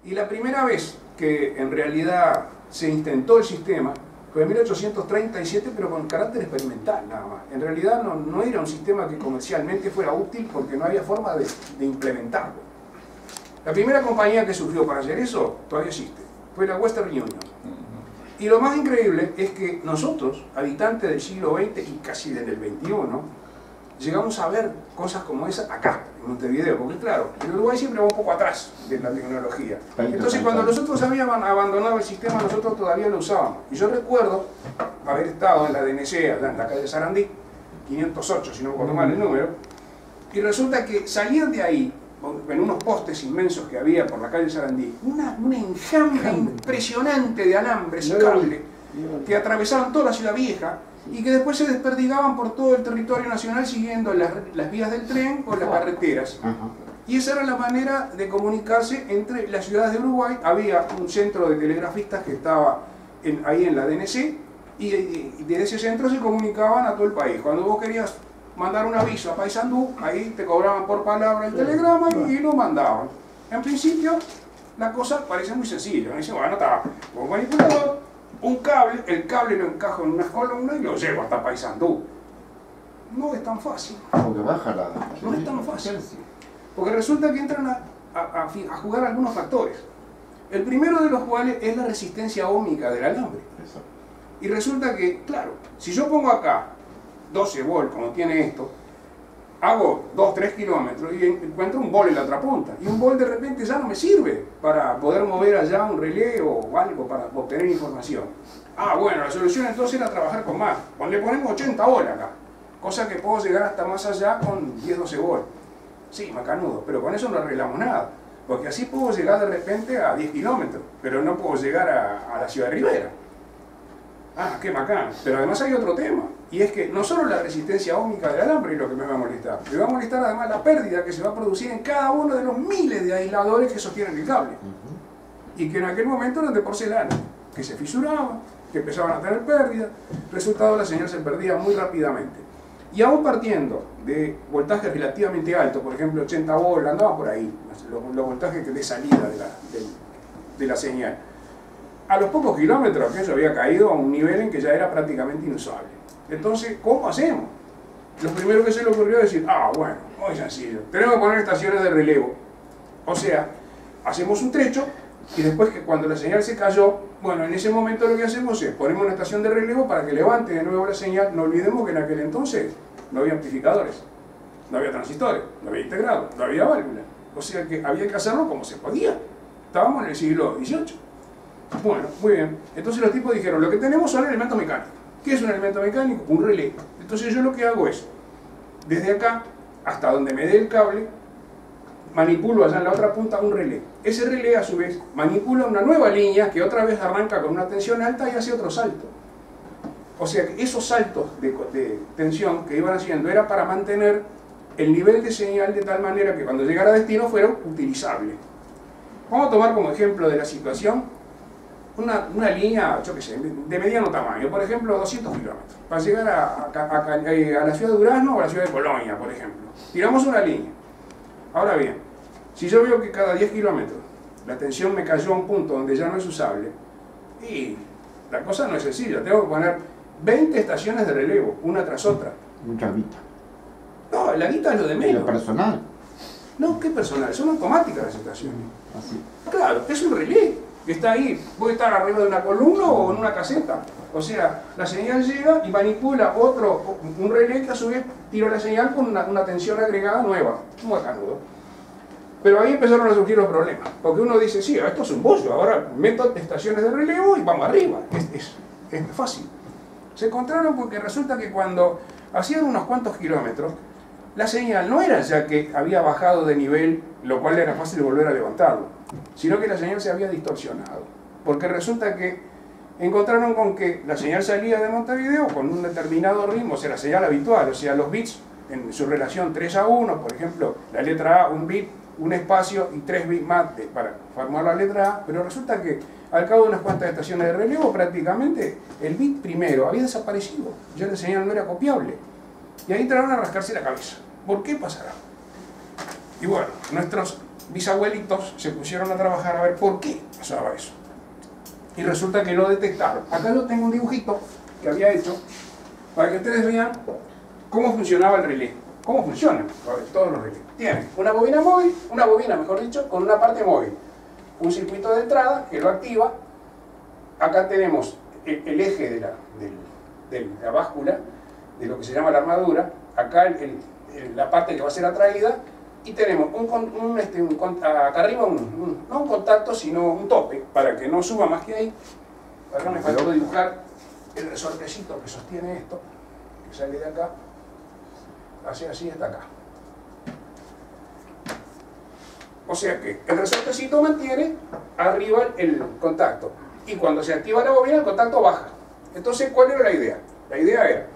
Y la primera vez que en realidad se intentó el sistema fue en 1837, pero con carácter experimental nada más. En realidad no era un sistema que comercialmente fuera útil porque no había forma de implementarlo. La primera compañía que surgió para hacer eso todavía existe, fue la Western Union. Y lo más increíble es que nosotros, habitantes del siglo XX y casi desde el XXI, llegamos a ver cosas como esa acá, en Montevideo, porque claro, en Uruguay siempre va un poco atrás de la tecnología. Entonces cuando nosotros habíamos abandonado el sistema, nosotros todavía lo usábamos. Y yo recuerdo haber estado en la DNC, allá en la calle Sarandí, 508, si no me acuerdo mal el número, y resulta que salían de ahí, en unos postes inmensos que había por la calle Sarandí, una enjambre impresionante de alambres y cables que atravesaban toda la ciudad vieja y que después se desperdigaban por todo el territorio nacional siguiendo las vías del tren o las carreteras. Y esa era la manera de comunicarse entre las ciudades de Uruguay. Había un centro de telegrafistas que estaba ahí en la DNC y de ese centro se comunicaban a todo el país. Cuando vos querías mandar un aviso a Paysandú, ahí te cobraban por palabra el telegrama y lo mandaban. En principio, la cosa parece muy sencilla. Dice, bueno, está, un manipulador, un cable, el cable lo encajo en unas columnas y lo llevo hasta Paysandú. No es tan fácil. Porque baja la... No es tan fácil. Porque resulta que entran a jugar algunos factores. El primero de los cuales es la resistencia óhmica del alambre. Eso. Y resulta que, claro, si yo pongo acá 12 volt, como tiene esto, hago 2-3 kilómetros y encuentro un volt en la otra punta. Y un volt de repente ya no me sirve para poder mover allá un relé o algo para obtener información. Ah, bueno, la solución entonces era trabajar con más. Le ponemos 80 volt acá, cosa que puedo llegar hasta más allá con 10-12 volt. Sí, macanudo, pero con eso no arreglamos nada. Porque así puedo llegar de repente a 10 kilómetros, pero no puedo llegar a la ciudad de Rivera. Ah, qué bacán. Pero además hay otro tema, y es que no solo la resistencia óhmica del alambre es lo que me va a molestar, me va a molestar además la pérdida que se va a producir en cada uno de los miles de aisladores que sostienen el cable. Y que en aquel momento eran de porcelana, que se fisuraban, que empezaban a tener pérdida, resultado la señal se perdía muy rápidamente. Y aún partiendo de voltajes relativamente altos, por ejemplo 80 volt, andaban por ahí, los voltajes de salida de la señal. A los pocos kilómetros aquello había caído a un nivel en que ya era prácticamente inusable. Entonces, ¿cómo hacemos? Lo primero que se le ocurrió es decir, bueno, muy sencillo, tenemos que poner estaciones de relevo. O sea, hacemos un trecho y después que cuando la señal se cayó, bueno, en ese momento lo que hacemos es ponemos una estación de relevo para que levante de nuevo la señal. No olvidemos que en aquel entonces no había amplificadores, no había transistores, no había integrado, no había válvula. O sea que había que hacerlo como se podía. Estábamos en el siglo XVIII. Bueno, muy bien. Entonces los tipos dijeron, lo que tenemos son elementos mecánicos. ¿Qué es un elemento mecánico? Un relé. Entonces yo lo que hago es, desde acá hasta donde me dé el cable, manipulo allá en la otra punta un relé. Ese relé a su vez manipula una nueva línea que otra vez arranca con una tensión alta y hace otro salto. O sea que esos saltos de tensión que iban haciendo era para mantener el nivel de señal de tal manera que cuando llegara a destino fuera utilizable. Vamos a tomar como ejemplo de la situación una línea, yo qué sé, de mediano tamaño, por ejemplo 200 kilómetros, para llegar a la ciudad de Durazno o a la ciudad de Colonia, por ejemplo. Tiramos una línea. Ahora bien, si yo veo que cada 10 kilómetros la tensión me cayó a un punto donde ya no es usable, y la cosa no es sencilla, tengo que poner 20 estaciones de relevo, una tras otra. Mucha guita. No, la guita es lo de menos. ¿Y personal? No, ¿qué personal? Son automáticas las estaciones. Así. Claro, es un relé que está ahí, puede estar arriba de una columna o en una caseta. O sea, la señal llega y manipula un relé que a su vez tira la señal con una tensión agregada nueva, muy bacanudo. Pero ahí empezaron a surgir los problemas, porque uno dice, sí, esto es un bollo, ahora meto estaciones de relevo y vamos arriba, es fácil. Se encontraron porque resulta que cuando hacían unos cuantos kilómetros, la señal no era ya que había bajado de nivel, lo cual era fácil volver a levantarlo, sino que la señal se había distorsionado, porque resulta que encontraron con que la señal salía de Montevideo con un determinado ritmo, o sea, la señal habitual, o sea, los bits en su relación 3:1, por ejemplo, la letra A, un bit, un espacio y 3 bits más para formar la letra A, pero resulta que al cabo de unas cuantas estaciones de relevo, prácticamente el bit primero había desaparecido, ya la señal no era copiable. Y ahí entraron a rascarse la cabeza. ¿Por qué pasará? Y bueno, nuestros bisabuelitos se pusieron a trabajar a ver por qué pasaba eso. Y resulta que lo detectaron. Acá yo tengo un dibujito que había hecho para que ustedes vean cómo funcionaba el relé. ¿Cómo funcionan todos los relés? Tienen una bobina móvil, una bobina mejor dicho, con una parte móvil. Un circuito de entrada que lo activa. Acá tenemos el eje de la báscula, de lo que se llama la armadura. Acá la parte que va a ser atraída. Y tenemos acá arriba no un contacto, sino un tope, para que no suba más que ahí. Acá me faltó dibujar el resortecito que sostiene esto, que sale de acá, hacia así hasta acá. O sea que el resortecito mantiene arriba el contacto. Y cuando se activa la bobina, el contacto baja. Entonces, ¿cuál era la idea? La idea era,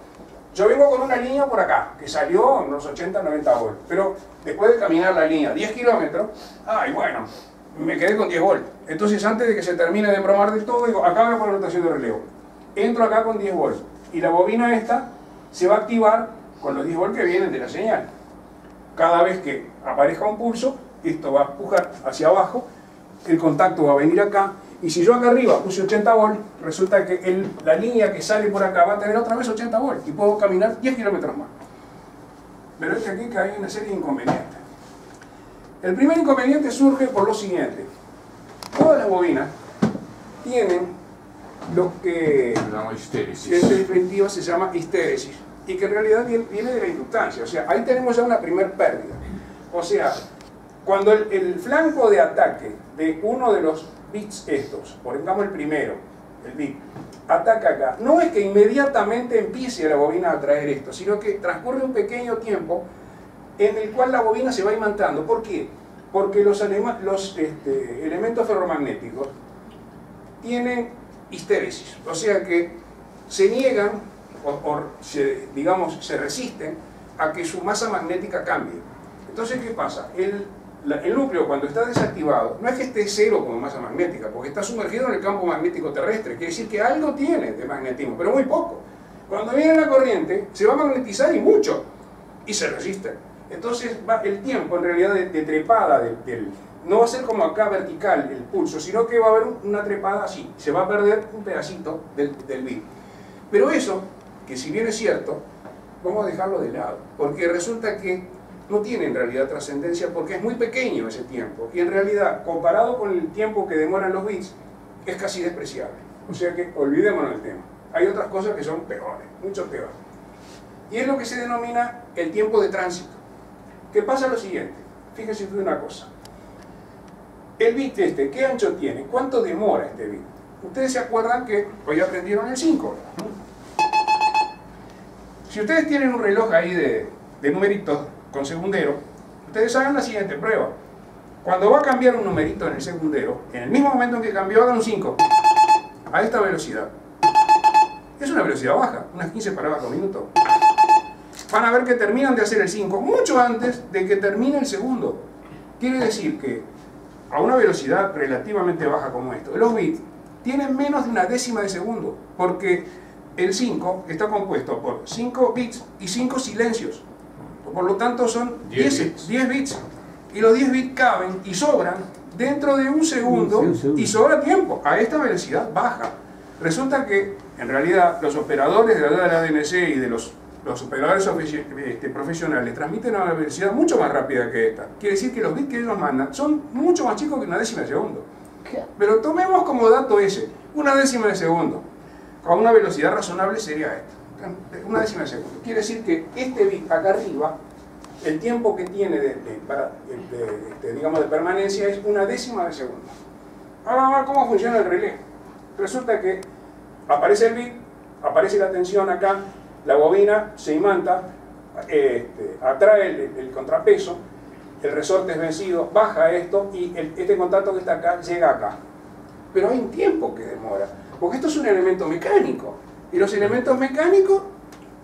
yo vengo con una línea por acá, que salió en unos 80-90 volts, pero después de caminar la línea 10 kilómetros, ay bueno, me quedé con 10 volts. Entonces antes de que se termine de embromar del todo, digo, acá voy a poner rotación de relevo. Entro acá con 10 volts, y la bobina esta se va a activar con los 10 volts que vienen de la señal. Cada vez que aparezca un pulso, esto va a empujar hacia abajo, el contacto va a venir acá, y si yo acá arriba puse 80 volts, resulta que la línea que sale por acá va a tener otra vez 80 volts y puedo caminar 10 kilómetros más. Pero es que aquí hay una serie de inconvenientes. El primer inconveniente surge por lo siguiente. Todas las bobinas tienen lo que en definitiva se llama histéresis y que en realidad viene de la inductancia. O sea, ahí tenemos ya una primer pérdida. O sea, cuando el flanco de ataque de uno de los bits estos, por ejemplo el primero, el bit, ataca acá, no es que inmediatamente empiece la bobina a traer esto, sino que transcurre un pequeño tiempo en el cual la bobina se va imantando. ¿Por qué? Porque los elementos ferromagnéticos tienen histéresis, o sea que se niegan se resisten a que su masa magnética cambie. Entonces, ¿qué pasa? El núcleo, cuando está desactivado, no es que esté cero como masa magnética, porque está sumergido en el campo magnético terrestre, quiere decir que algo tiene de magnetismo, pero muy poco. Cuando viene la corriente, se va a magnetizar y mucho, y se resiste. Entonces, el tiempo en realidad de trepada no va a ser como acá vertical el pulso, sino que va a haber una trepada así, se va a perder un pedacito del bit. Pero eso, que si bien es cierto, vamos a dejarlo de lado, porque resulta que no tiene en realidad trascendencia porque es muy pequeño ese tiempo y en realidad comparado con el tiempo que demoran los bits es casi despreciable, o sea que olvidémonos del tema. Hay otras cosas que son peores, mucho peores, y es lo que se denomina el tiempo de tránsito. Que pasa lo siguiente, fíjense usted una cosa, el bit ¿qué ancho tiene? ¿Cuánto demora este bit? Ustedes se acuerdan que hoy aprendieron el 5. Si ustedes tienen un reloj ahí de numeritos con segundero, ustedes hagan la siguiente prueba. Cuando va a cambiar un numerito en el segundero, en el mismo momento en que cambió, hagan un 5 a esta velocidad. Es una velocidad baja, unas 15 paradas por minuto. Van a ver que terminan de hacer el 5 mucho antes de que termine el segundo. Quiere decir que a una velocidad relativamente baja como esto, los bits tienen menos de una décima de segundo, porque el 5 está compuesto por 5 bits y 5 silencios. Por lo tanto son 10 bits. Y los 10 bits caben y sobran dentro de un segundo y sobra tiempo a esta velocidad baja. Resulta que en realidad los operadores de la ADNC y de los operadores profesionales transmiten a una velocidad mucho más rápida que esta. Quiere decir que los bits que ellos mandan son mucho más chicos que una décima de segundo. Pero tomemos como dato ese, una décima de segundo. A una velocidad razonable sería esta. Una décima de segundo. Quiere decir que este bit acá arriba, el tiempo que tiene de permanencia es una décima de segundo. Ahora vamos a ver cómo funciona el relé. Resulta que aparece el bit, aparece la tensión acá, la bobina se imanta, atrae el contrapeso, el resorte es vencido, baja esto y este contacto que está acá llega acá. Pero hay un tiempo que demora, porque esto es un elemento mecánico. Y los elementos mecánicos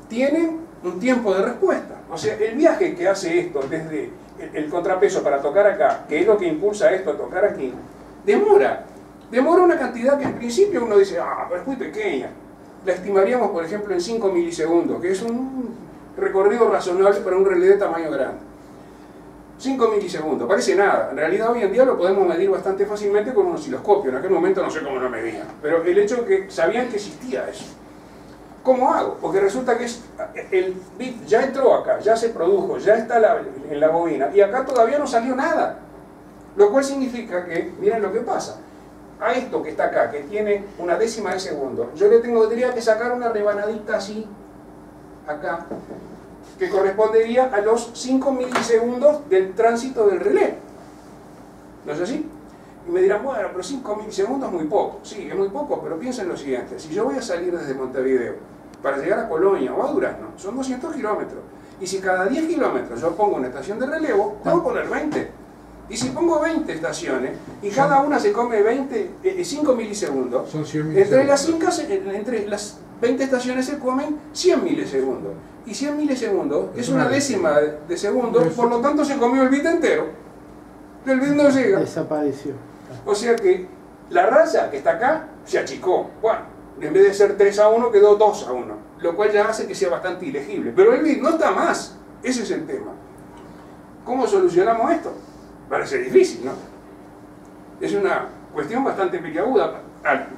tienen un tiempo de respuesta. O sea, el viaje que hace esto desde el contrapeso para tocar acá, que es lo que impulsa esto a tocar aquí, demora una cantidad que en principio uno dice, pero es muy pequeña. La estimaríamos, por ejemplo, en 5 milisegundos, que es un recorrido razonable para un relé de tamaño grande. 5 milisegundos, parece nada. En realidad hoy en día lo podemos medir bastante fácilmente con un osciloscopio. En aquel momento no sé cómo lo medían, pero el hecho de que sabían que existía eso. ¿Cómo hago? Porque resulta que el bit ya entró acá, ya se produjo, ya está en la bobina, y acá todavía no salió nada. Lo cual significa que, miren lo que pasa, a esto que está acá, que tiene una décima de segundo, yo tendría que sacar una rebanadita así, acá, que correspondería a los 5 milisegundos del tránsito del relé. ¿No es así? Y me dirán, bueno, pero 5 milisegundos es muy poco. Sí, es muy poco, pero piensen lo siguiente. Si yo voy a salir desde Montevideo para llegar a Colonia o a Durazno, son 200 kilómetros. Y si cada 10 kilómetros yo pongo una estación de relevo, tengo que poner 20. Y si pongo 20 estaciones, y cada una se come 5 milisegundos, Son 100 entre milisegundos. entre las 20 estaciones se comen 100 milisegundos. Y 100 milisegundos es una décima de segundo, por lo tanto se comió el bit entero. El bit no llega. Desapareció. O sea que la raya que está acá se achicó. Bueno, en vez de ser 3-1 quedó 2-1, lo cual ya hace que sea bastante ilegible. Pero el bit no está más. Ese es el tema. ¿Cómo solucionamos esto? Parece difícil, ¿no? Es una cuestión bastante peliaguda.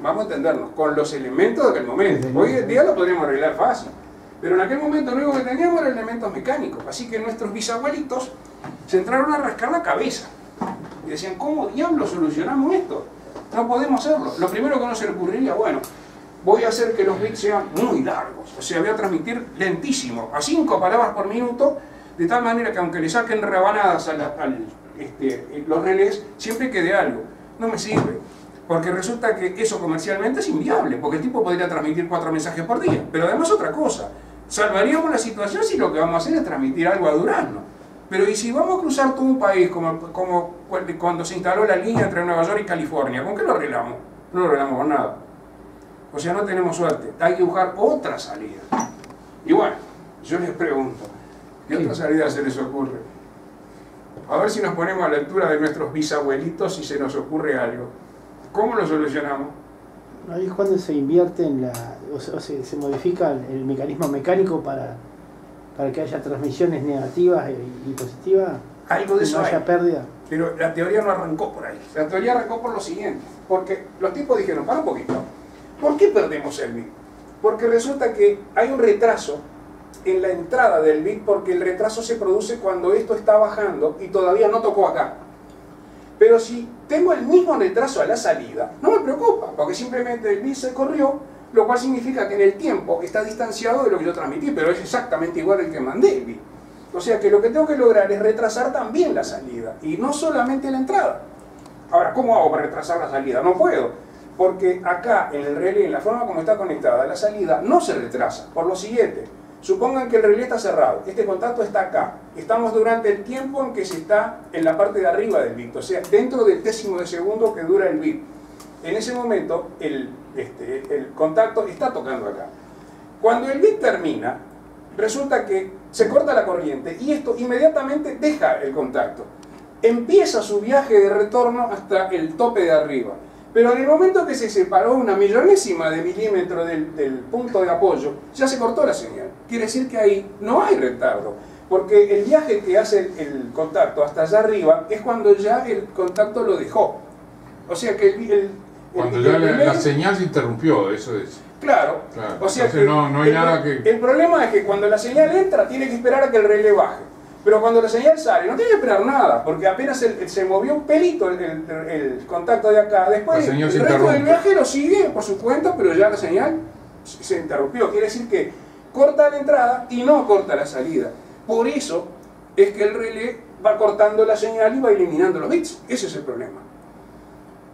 Vamos a entendernos, con los elementos de aquel momento. Hoy en día lo podríamos arreglar fácil. Pero en aquel momento lo único que teníamos eran elementos mecánicos. Así que nuestros bisabuelitos se entraron a rascar la cabeza. Y decían, ¿cómo diablos solucionamos esto? No podemos hacerlo. Lo primero que no se le ocurriría, bueno, voy a hacer que los bits sean muy largos. O sea, voy a transmitir lentísimo, a 5 palabras por minuto, de tal manera que aunque le saquen rebanadas los relés, siempre quede algo. No me sirve. Porque resulta que eso comercialmente es inviable, porque el tipo podría transmitir 4 mensajes por día. Pero además otra cosa, salvaríamos la situación si lo que vamos a hacer es transmitir algo a Durazno. Pero ¿y si vamos a cruzar todo un país como cuando se instaló la línea entre Nueva York y California? ¿Con qué lo arreglamos? No lo arreglamos con nada. O sea, no tenemos suerte. Hay que buscar otra salida. Y bueno, yo les pregunto, ¿qué otra salida se les ocurre? A ver si nos ponemos a la altura de nuestros bisabuelitos y se nos ocurre algo. ¿Cómo lo solucionamos? Ahí es cuando se invierte en se modifica el mecanismo mecánico para que haya transmisiones negativas y positivas. Algo de eso no haya hay. pérdida. Pero la teoría no arrancó por ahí. La teoría arrancó por lo siguiente. Porque los tipos dijeron, para un poquito, ¿por qué perdemos el bit? Porque resulta que hay un retraso en la entrada del bit, porque el retraso se produce cuando esto está bajando y todavía no tocó acá. Pero si tengo el mismo retraso a la salida, no me preocupa, porque simplemente el bit se corrió, lo cual significa que en el tiempo está distanciado de lo que yo transmití, pero es exactamente igual el que mandé el bit. O sea que lo que tengo que lograr es retrasar también la salida, y no solamente la entrada. Ahora, ¿cómo hago para retrasar la salida? No puedo, porque acá en el relé, en la forma como está conectada la salida, no se retrasa. Por lo siguiente, supongan que el relé está cerrado, este contacto está acá, estamos durante el tiempo en que se está en la parte de arriba del bit, o sea, dentro del décimo de segundo que dura el bit. En ese momento el contacto está tocando acá. Cuando el bit termina, resulta que se corta la corriente y esto inmediatamente deja el contacto. Empieza su viaje de retorno hasta el tope de arriba. Pero en el momento que se separó una millonésima de milímetro del punto de apoyo, ya se cortó la señal. Quiere decir que ahí no hay retardo, porque el viaje que hace el contacto hasta allá arriba es cuando ya el contacto lo dejó. O sea que cuando ya la señal se interrumpió, eso es. Claro. O sea que no hay nada que... El problema es que cuando la señal entra, tiene que esperar a que el relé baje. Pero cuando la señal sale, no tiene que esperar nada, porque apenas se movió un pelito el contacto de acá. Después el resto del viaje lo sigue por su cuenta, pero ya la señal se interrumpió. Quiere decir que corta la entrada y no corta la salida. Por eso es que el relé va cortando la señal y va eliminando los bits. Ese es el problema.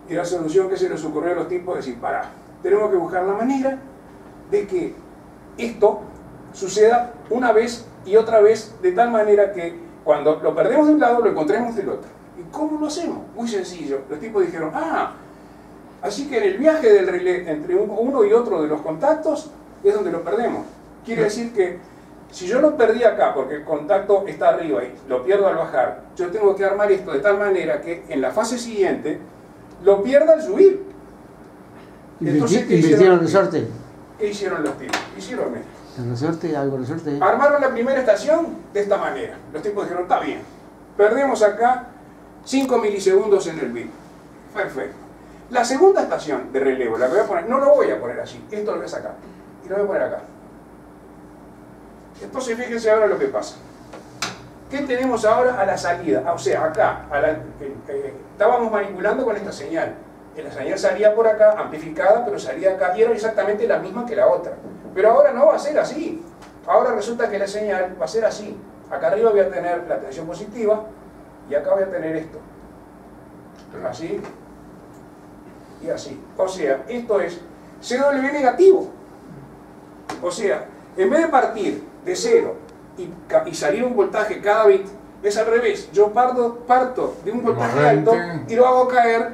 Y la solución que se les ocurrió a los tipos es decir, pará, tenemos que buscar la manera de que esto suceda una vez y otra vez, de tal manera que cuando lo perdemos de un lado, lo encontremos del otro. ¿Y cómo lo hacemos? Muy sencillo. Los tipos dijeron, así que en el viaje del relé entre uno y otro de los contactos es donde lo perdemos. Quiere decir que si yo lo perdí acá porque el contacto está arriba y lo pierdo al bajar, yo tengo que armar esto de tal manera que en la fase siguiente lo pierda al subir. Entonces, ¿Invirtieron resorte? ¿Qué hicieron los tipos? Hicieron esto. ¿El resorte? ¿Algo resorte? Armaron la primera estación de esta manera. Los tipos dijeron, está bien. Perdemos acá 5 milisegundos en el bit. Perfecto. La segunda estación de relevo, la que voy a poner, no lo voy a poner así, esto lo voy a sacar y lo voy a poner acá. Entonces fíjense ahora lo que pasa. ¿Qué tenemos ahora a la salida? O sea, acá, estábamos manipulando con esta señal. La señal salía por acá, amplificada, pero salía acá y era exactamente la misma que la otra. Pero ahora no va a ser así. Ahora resulta que la señal va a ser así. Acá arriba voy a tener la tensión positiva y acá voy a tener esto. Así y así. O sea, esto es CW negativo. O sea, en vez de partir de 0 y salir un voltaje cada bit, es al revés. Yo parto de un voltaje alto y lo hago caer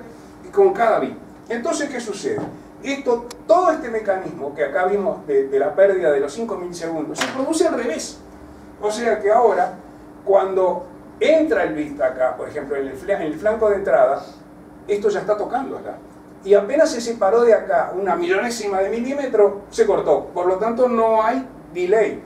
con cada bit. Entonces, ¿qué sucede? Todo este mecanismo que acá vimos de la pérdida de los 5 milisegundos se produce al revés. O sea que ahora, cuando entra el bit acá, por ejemplo, en el flanco de entrada, esto ya está tocando acá. Y apenas se separó de acá una millonésima de milímetro, se cortó. Por lo tanto, no hay delay.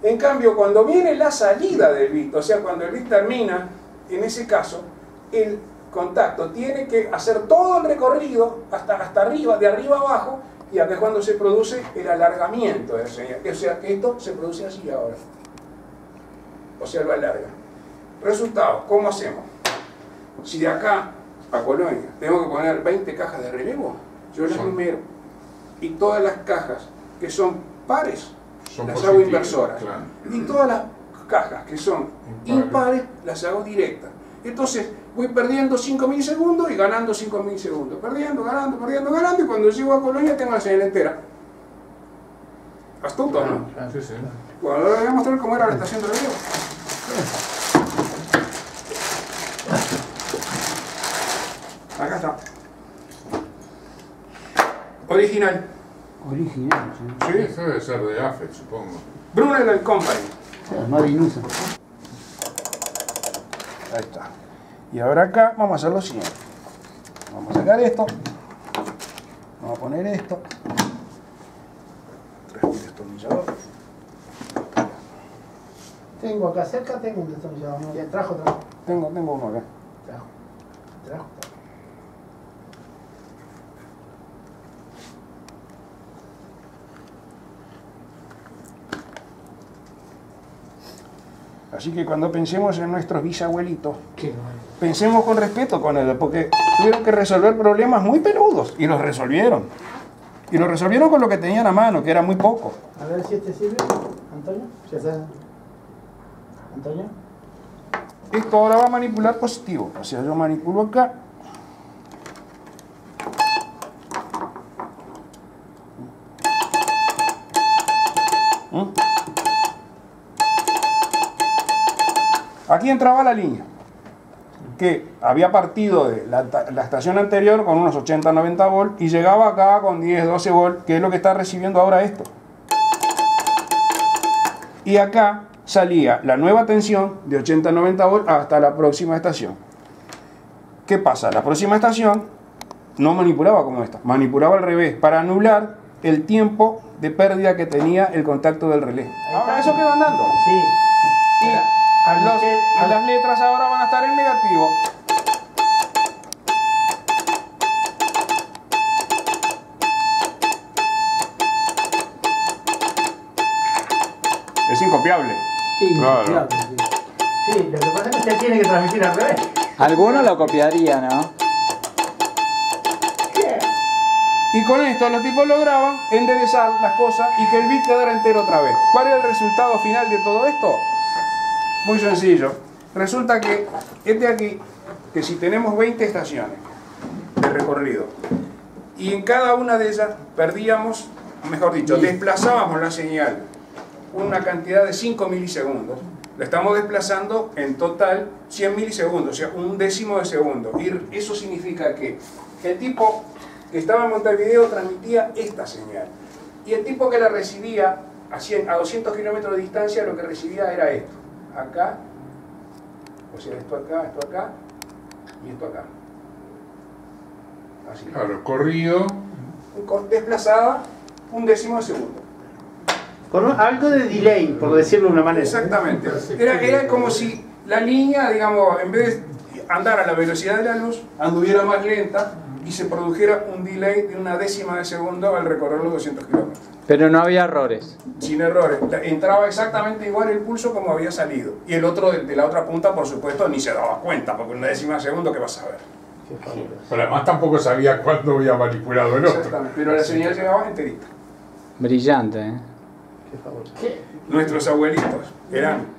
En cambio, cuando viene la salida del bit, o sea, cuando el bit termina, en ese caso, el contacto tiene que hacer todo el recorrido hasta arriba, de arriba abajo, y acá es cuando se produce el alargamiento de la señal. O sea, que esto se produce así ahora. O sea, lo alarga. Resultado, ¿cómo hacemos? Si de acá a Colonia tengo que poner 20 cajas de relevo, yo las numero. Y todas las cajas que son pares, las hago inversoras. Claro. Y todas las cajas que son impares, las hago directas. Entonces voy perdiendo 5 milisegundos y ganando 5 milisegundos. Perdiendo, ganando, perdiendo, ganando. Y cuando llego a Colonia tengo la señal entera. Astuto, ¿no? Sí, sí. Bueno, ahora voy a mostrar cómo era la estación de relevo. Acá está. Original. Original, sí. Sí. Eso debe ser de AFET, supongo. Brunel & Company. Marinusa. Ahí está. Y ahora acá vamos a hacer lo siguiente. Vamos a sacar esto. Vamos a poner esto. Trae un destornillador. Tengo acá cerca, tengo un destornillador. ¿No? Trajo. Tengo uno acá. Trajo. Así que cuando pensemos en nuestros bisabuelitos, Qué bueno. pensemos con respeto con ellos, porque tuvieron que resolver problemas muy peludos y los resolvieron. Y lo resolvieron con lo que tenían a mano, que era muy poco. A ver si este sirve, Antonio. ¿Ya está? Antonio. Esto ahora va a manipular positivo. O sea, yo manipulo acá. Aquí entraba la línea, que había partido de la estación anterior con unos 80-90 volt y llegaba acá con 10-12 volt, que es lo que está recibiendo ahora esto. Y acá salía la nueva tensión de 80-90 volt hasta la próxima estación. ¿Qué pasa? La próxima estación no manipulaba como esta, manipulaba al revés, para anular el tiempo de pérdida que tenía el contacto del relé. Ahora eso quedó andando. Sí. Y las letras ahora van a estar en negativo. Es incopiable. Sí, Claro. claro, sí. Sí, lo que pasa es que usted tiene que transmitir al revés. Alguno lo copiaría, ¿no? Y con esto los tipos lograban enderezar las cosas y que el bit quedara entero otra vez. ¿Cuál era el resultado final de todo esto? Muy sencillo. Resulta que aquí, que si tenemos 20 estaciones de recorrido y en cada una de ellas perdíamos, mejor dicho, desplazábamos la señal una cantidad de 5 milisegundos, la estamos desplazando en total 100 milisegundos, o sea, un décimo de segundo. Y eso significa que el tipo que estaba en Montevideo transmitía esta señal y el tipo que la recibía a 200 kilómetros de distancia lo que recibía era esto. Acá, o sea, esto acá y esto acá. Así. Claro, corrido. Desplazada un décimo de segundo. Con algo de delay, por decirlo de una manera. Exactamente. Era como si la línea, digamos, en vez de andar a la velocidad de la luz, anduviera más lenta y se produjera un delay de una décima de segundo al recorrer los 200 kilómetros. Pero no había errores. Sin errores. Entraba exactamente igual el pulso como había salido. Y el otro de la otra punta, por supuesto, ni se daba cuenta, porque una décima de segundo, ¿qué vas a ver? Qué fabuloso. Pero además tampoco sabía cuándo había manipulado el otro. Exactamente. Pero la señal llegaba enterita. Brillante, ¿eh? Qué fabuloso. Nuestros abuelitos eran